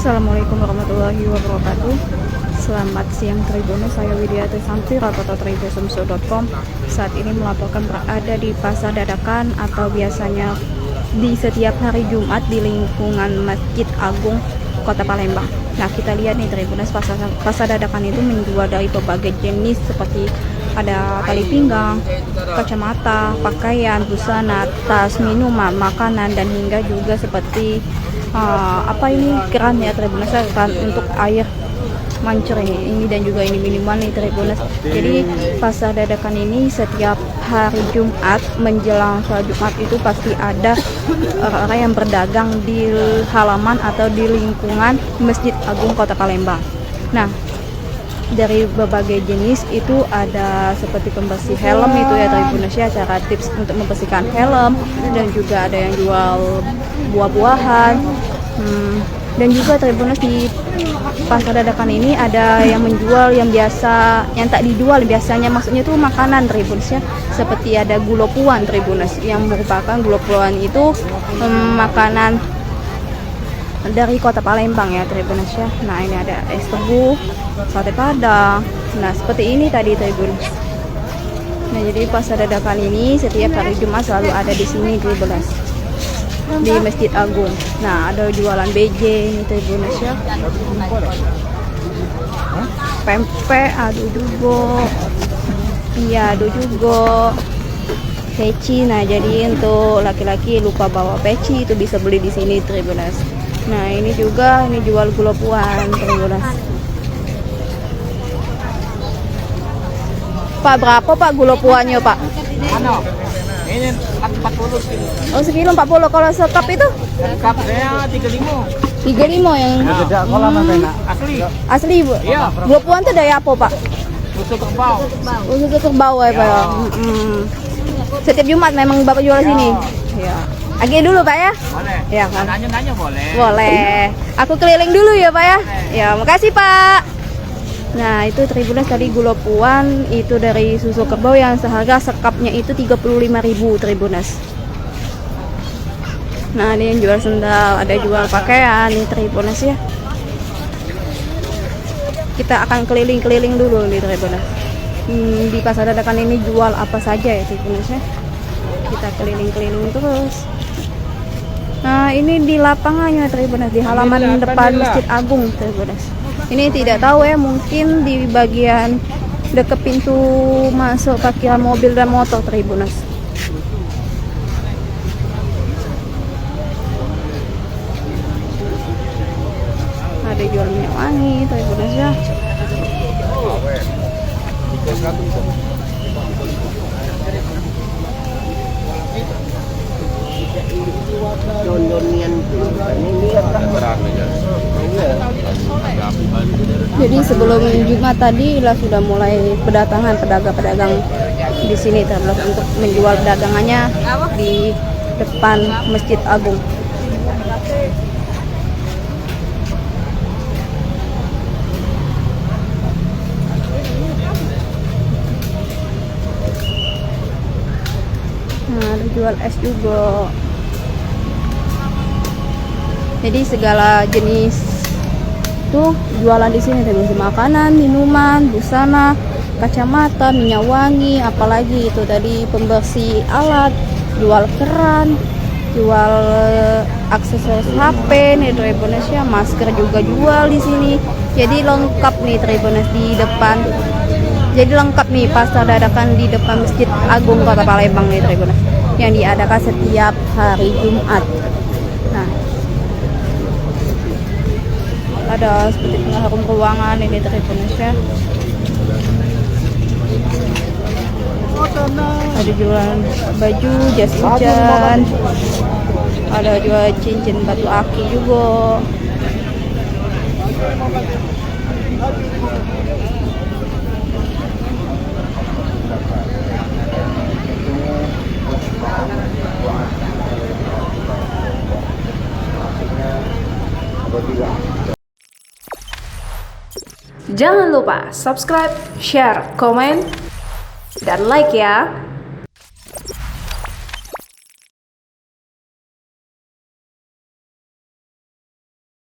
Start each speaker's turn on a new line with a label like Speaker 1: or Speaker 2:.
Speaker 1: Assalamualaikum warahmatullahi wabarakatuh. Selamat siang Tribuners, saya Widya Trisanti, rakototribusumsu.com. Saat ini melaporkan berada di pasar dadakan atau biasanya di setiap hari Jumat di lingkungan Masjid Agung Kota Palembang. Nah, kita lihat nih Tribuners, pasar dadakan itu menjual dari berbagai jenis seperti ada tali pinggang, kacamata, pakaian, busana, tas, minuman, makanan, dan hingga juga seperti keran ya Tribuners, keran untuk air mancur ini dan juga ini minuman nih Tribuners. Jadi pasar dadakan ini setiap hari Jumat menjelang sholat Jumat itu pasti ada orang-orang yang berdagang di halaman atau di lingkungan Masjid Agung Kota Palembang. Nah, dari berbagai jenis itu ada seperti pembersih helm itu ya Tribuners ya, cara tips untuk membersihkan helm, dan juga ada yang jual buah-buahan, dan juga Tribuners di pasar dadakan ini ada yang menjual yang tak dijual biasanya, maksudnya itu makanan Tribuners ya, seperti ada gulopuan Tribuners, yang merupakan gulopuan itu makanan dari Kota Palembang ya Tribuners ya. Nah, ini ada es tebu, sate padang. Nah, seperti ini tadi Tribuners. Nah, jadi pasar dadakan ini setiap hari Jumat selalu ada di sini Tribuners, di Masjid Agung. Nah, ada jualan BJ ini Tribuners ya. Pempek ada juga. Iya, ada juga. Peci. Nah, jadi untuk laki-laki lupa bawa peci itu bisa beli di sini Tribuners. Nah, ini juga ini jual gulopuan Tribuners. Pak, berapa Pak gulopuannya Pak?
Speaker 2: Ini 40 kilo.
Speaker 1: Oh, sekilo 40. Kalau sekap itu?
Speaker 2: Sekap saya 35.
Speaker 1: 35 yang
Speaker 2: Beda kolam enak. Asli.
Speaker 1: asli Bu?
Speaker 2: Iya.
Speaker 1: Gulopuan itu dari apa Pak?
Speaker 2: Susu kerbau.
Speaker 1: Usus kerbau ya Pak ya. Setiap Jumat memang Bapak jual sini. Ya. Agi dulu Pak ya?
Speaker 2: Boleh.
Speaker 1: Ya kan.
Speaker 2: Nanya-nanya boleh.
Speaker 1: Boleh. Aku keliling dulu ya Pak ya. Ya, makasih Pak. Nah, itu Tribuners tadi gulopuan itu dari susu kerbau yang seharga sekapnya itu 35.000 Tribuners. Nah, ini yang jual sendal, ada jual pakaian nih Tribuners ya. Kita akan keliling-keliling dulu nih Tribuners. Di pasar dadakan ini jual apa saja ya Tribuners ya. Kita keliling-keliling terus. Nah, ini di lapangannya Tribuners, di halaman depan Masjid Agung Tribuners. Ini tidak tahu ya, mungkin di bagian dekat pintu masuk parkiran mobil dan motor Tribuners. Ada jual minyak wangi Tribuners ya. Jadi sebelum Jumat tadi lah sudah mulai berdatangan pedagang-pedagang di sini Tribuners untuk menjual dagangannya di depan Masjid Agung. Nah, ada jual es juga. Jadi segala jenis tuh jualan di sini, terus makanan, minuman, busana, kacamata, minyak wangi, apalagi itu tadi pembersih alat, jual keran, jual aksesoris HP nih Tribuners ya, masker juga jual di sini. Jadi lengkap nih Tribuners di depan. Jadi lengkap nih pasar dadakan di depan Masjid Agung Kota Palembang nih Tribuners, yang diadakan setiap hari Jumat. Nah, ada seperti pengharum ruangan ini Tribuners ya. Ada jualan baju, jas hujan, ada jual cincin batu aki juga.
Speaker 3: Jangan lupa subscribe, share, komen, dan like ya.